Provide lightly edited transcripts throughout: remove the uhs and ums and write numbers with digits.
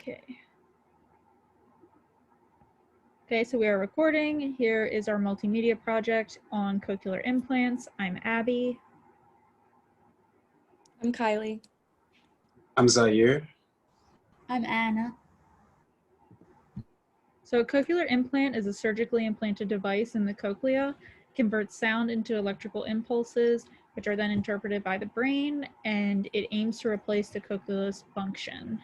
Okay. Okay, so we are recording. Here is our multimedia project on cochlear implants. I'm Abby. I'm Kylie. I'm Zaire. I'm Anna. So a cochlear implant is a surgically implanted device in the cochlea. It converts sound into electrical impulses, which are then interpreted by the brain, and it aims to replace the cochlea's function.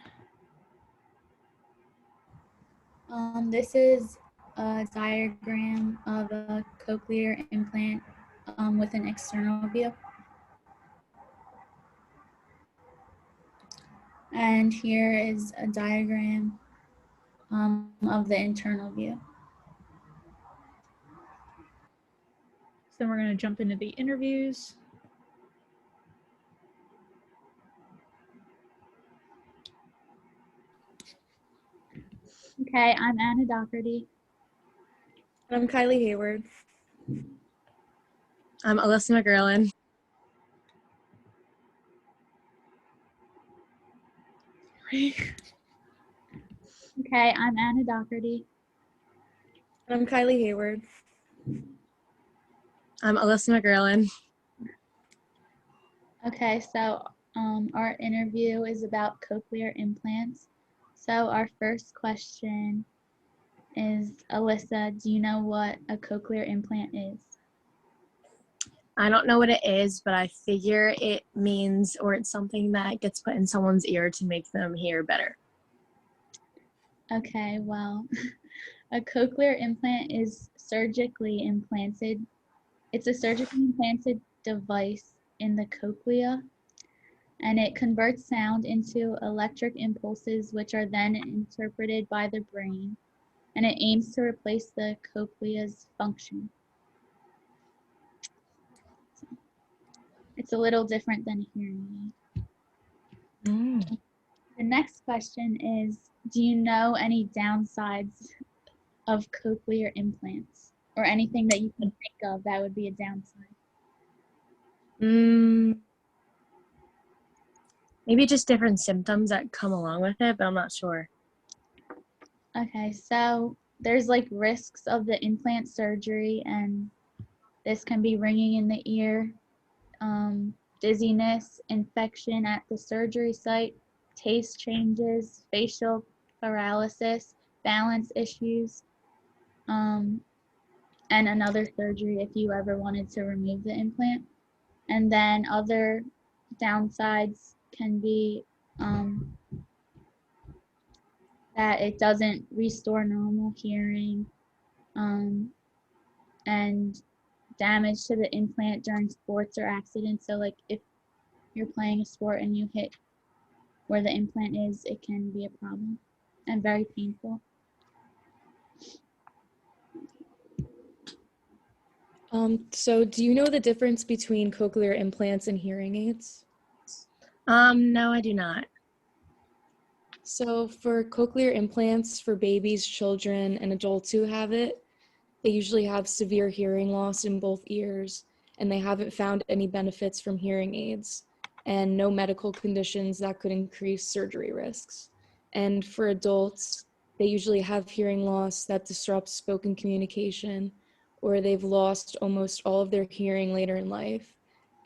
This is a diagram of a cochlear implant with an external view. And here is a diagram of the internal view. So then we're going to jump into the interviews. Okay, I'm Anna Doherty. I'm Kylie Hayward. I'm Alyssa McGurlin. Okay, I'm Anna Doherty. I'm Kylie Hayward. I'm Alyssa McGurlin. Okay, so our interview is about cochlear implants. So our first question is, Alyssa, do you know what a cochlear implant is? I don't know what it is, but I figure it means, or it's something that gets put in someone's ear to make them hear better. Okay, well, a cochlear implant is surgically implanted. It's a surgically implanted device in the cochlea, and it converts sound into electric impulses, which are then interpreted by the brain, and it aims to replace the cochlea's function. So, it's a little different than a hearing aid. The next question is, do you know any downsides of cochlear implants, or anything that you can think of that would be a downside? Maybe just different symptoms that come along with it, but I'm not sure. Okay, so there's like risks of the implant surgery, and this can be ringing in the ear, dizziness, infection at the surgery site, taste changes, facial paralysis, balance issues, and another surgery if you ever wanted to remove the implant. And then other downsides can be that it doesn't restore normal hearing, and damage to the implant during sports or accidents. So like if you're playing a sport and you hit where the implant is, it can be a problem and very painful. So do you know the difference between cochlear implants and hearing aids? No, I do not. So for cochlear implants for babies, children, and adults who have it, they usually have severe hearing loss in both ears, and they haven't found any benefits from hearing aids, and no medical conditions that could increase surgery risks. And for adults, they usually have hearing loss that disrupts spoken communication, or they've lost almost all of their hearing later in life,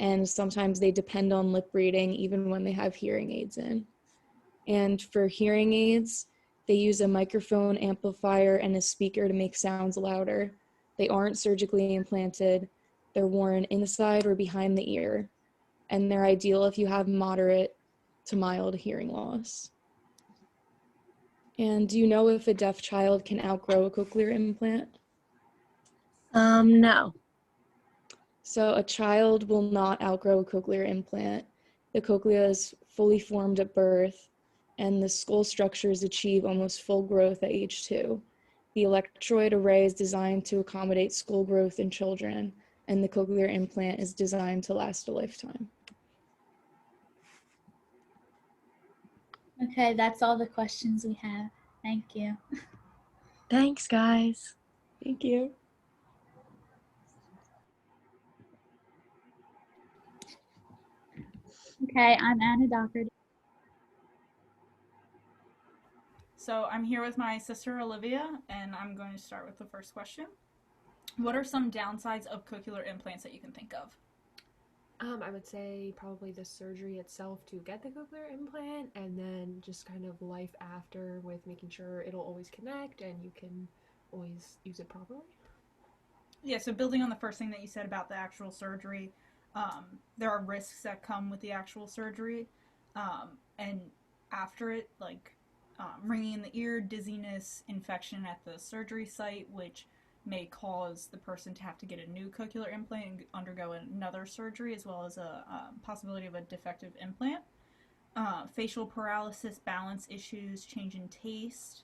and sometimes they depend on lip reading even when they have hearing aids in. And for hearing aids, they use a microphone amplifier and a speaker to make sounds louder. They aren't surgically implanted. They're worn inside or behind the ear, and they're ideal if you have moderate to mild hearing loss. And do you know if a deaf child can outgrow a cochlear implant? No. So a child will not outgrow a cochlear implant. The cochlea is fully formed at birth, and the skull structures achieve almost full growth at age 2. The electroid array is designed to accommodate skull growth in children, and the cochlear implant is designed to last a lifetime. Okay, that's all the questions we have. Thank you. Thanks, guys. Thank you. Okay, I'm Anna Doherty. So I'm here with my sister Olivia, and I'm going to start with the first question. What are some downsides of cochlear implants that you can think of? I would say probably the surgery itself to get the cochlear implant, and then just kind of life after with making sure it'll always connect and you can always use it properly. Yeah, so building on the first thing that you said about the actual surgery, there are risks that come with the actual surgery, and after it, like ringing in the ear, dizziness, infection at the surgery site, which may cause the person to have to get a new cochlear implant and undergo another surgery, as well as a possibility of a defective implant. Facial paralysis, balance issues, change in taste,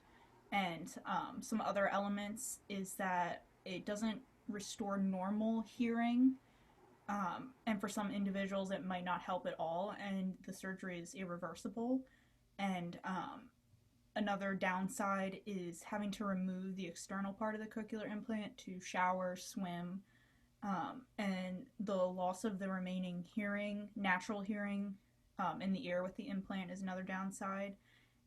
and some other elements is that it doesn't restore normal hearing. And for some individuals, it might not help at all, and the surgery is irreversible. And another downside is having to remove the external part of the cochlear implant to shower, swim, and the loss of the remaining hearing, natural hearing in the ear with the implant is another downside.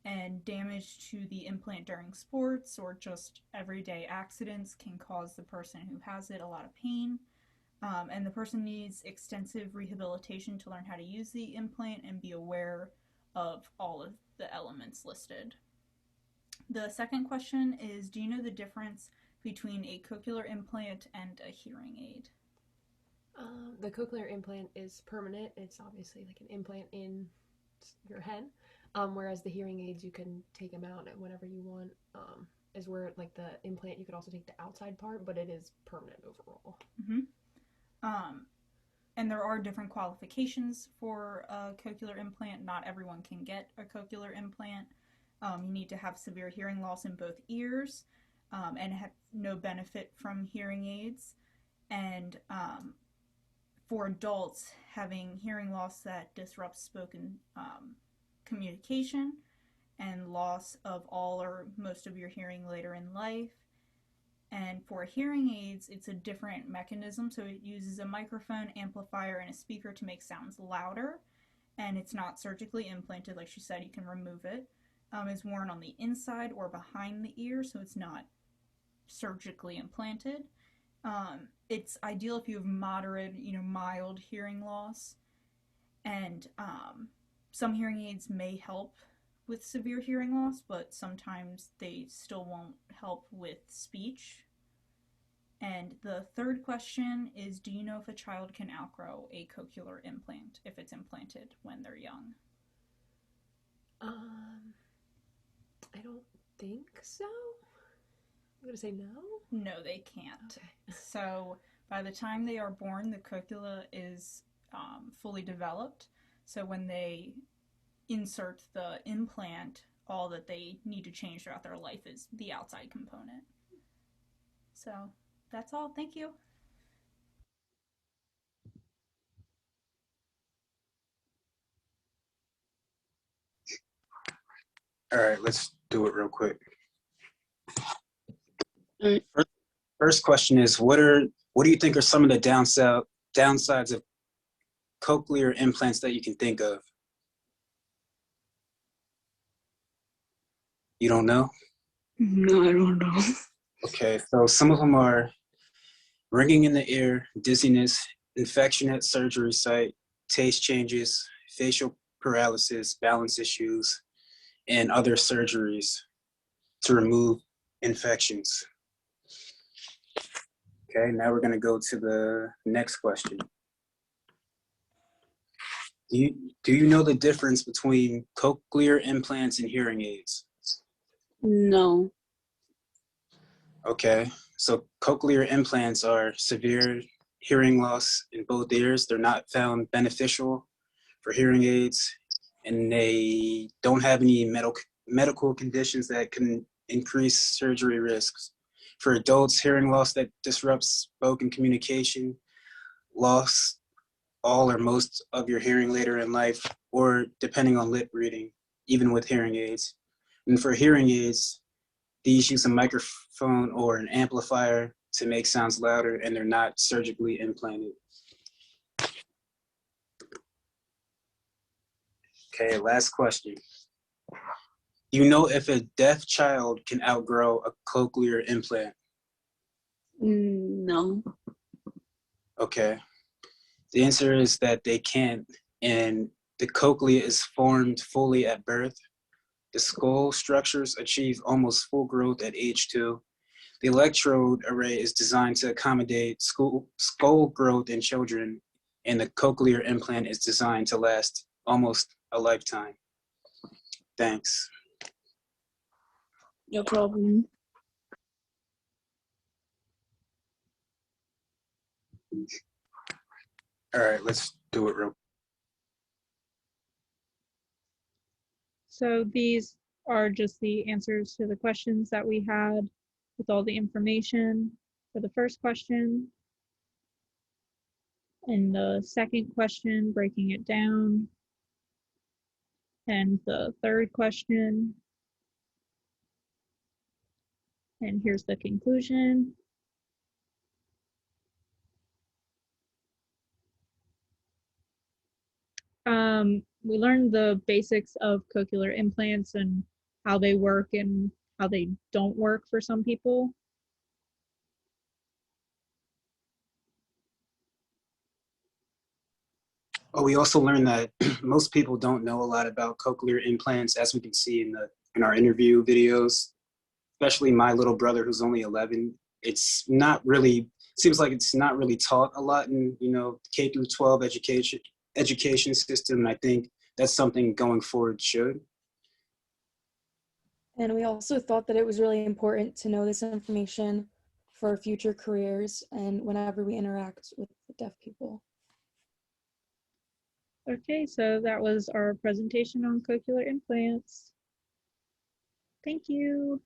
And damage to the implant during sports or just everyday accidents can cause the person who has it a lot of pain. And the person needs extensive rehabilitation to learn how to use the implant and be aware of all of the elements listed. The second question is, do you know the difference between a cochlear implant and a hearing aid? The cochlear implant is permanent. It's obviously like an implant in your head, whereas the hearing aids, you can take them out whenever you want. Is where like the implant, you could also take the outside part, but it is permanent overall. Mm-hmm. And there are different qualifications for a cochlear implant. Not everyone can get a cochlear implant. You need to have severe hearing loss in both ears and have no benefit from hearing aids. And for adults, having hearing loss that disrupts spoken communication and loss of all or most of your hearing later in life. And for hearing aids, it's a different mechanism. So it uses a microphone, amplifier, and a speaker to make sounds louder. And it's not surgically implanted. Like she said, you can remove it. It's worn on the inside or behind the ear, so it's not surgically implanted. It's ideal if you have moderate, mild hearing loss. And some hearing aids may help with severe hearing loss, but sometimes they still won't help with speech. And the third question is, do you know if a child can outgrow a cochlear implant if it's implanted when they're young? I don't think so. I'm gonna say no. No, they can't. Okay. So by the time they are born, the cochlea is fully developed. So when they insert the implant, all that they need to change throughout their life is the outside component. So that's all. Thank you. All right, let's do it real quick. All right. First question is, what do you think are some of the downsides of cochlear implants that you can think of? You don't know? No, I don't know. Okay, so some of them are ringing in the ear, dizziness, infection at surgery site, taste changes, facial paralysis, balance issues, and other surgeries to remove infections. Okay, now we're gonna go to the next question. Do you know the difference between cochlear implants and hearing aids? No. Okay, so cochlear implants are severe hearing loss in both ears. They're not found beneficial for hearing aids, and they don't have any medical conditions that can increase surgery risks. For adults, hearing loss that disrupts spoken communication, loss all or most of your hearing later in life, or depending on lip reading, even with hearing aids. And for hearing aids, these use a microphone or an amplifier to make sounds louder, and they're not surgically implanted. Okay, last question. You know if a deaf child can outgrow a cochlear implant? No. Okay. The answer is that they can't, and the cochlea is formed fully at birth. The skull structures achieve almost full growth at age 2. The electrode array is designed to accommodate skull growth in children, and the cochlear implant is designed to last almost a lifetime. Thanks. No problem. All right, let's do it real. So these are just the answers to the questions that we had with all the information for the first question. And the second question, breaking it down. And the third question. And here's the conclusion. We learned the basics of cochlear implants and how they work and how they don't work for some people. Oh, we also learned that most people don't know a lot about cochlear implants, as we can see in our interview videos, especially my little brother who's only 11. It's not really, seems like it's not really taught a lot in, K through 12 education system. And I think that's something going forward should. And we also thought that it was really important to know this information for future careers and whenever we interact with deaf people. Okay, so that was our presentation on cochlear implants. Thank you.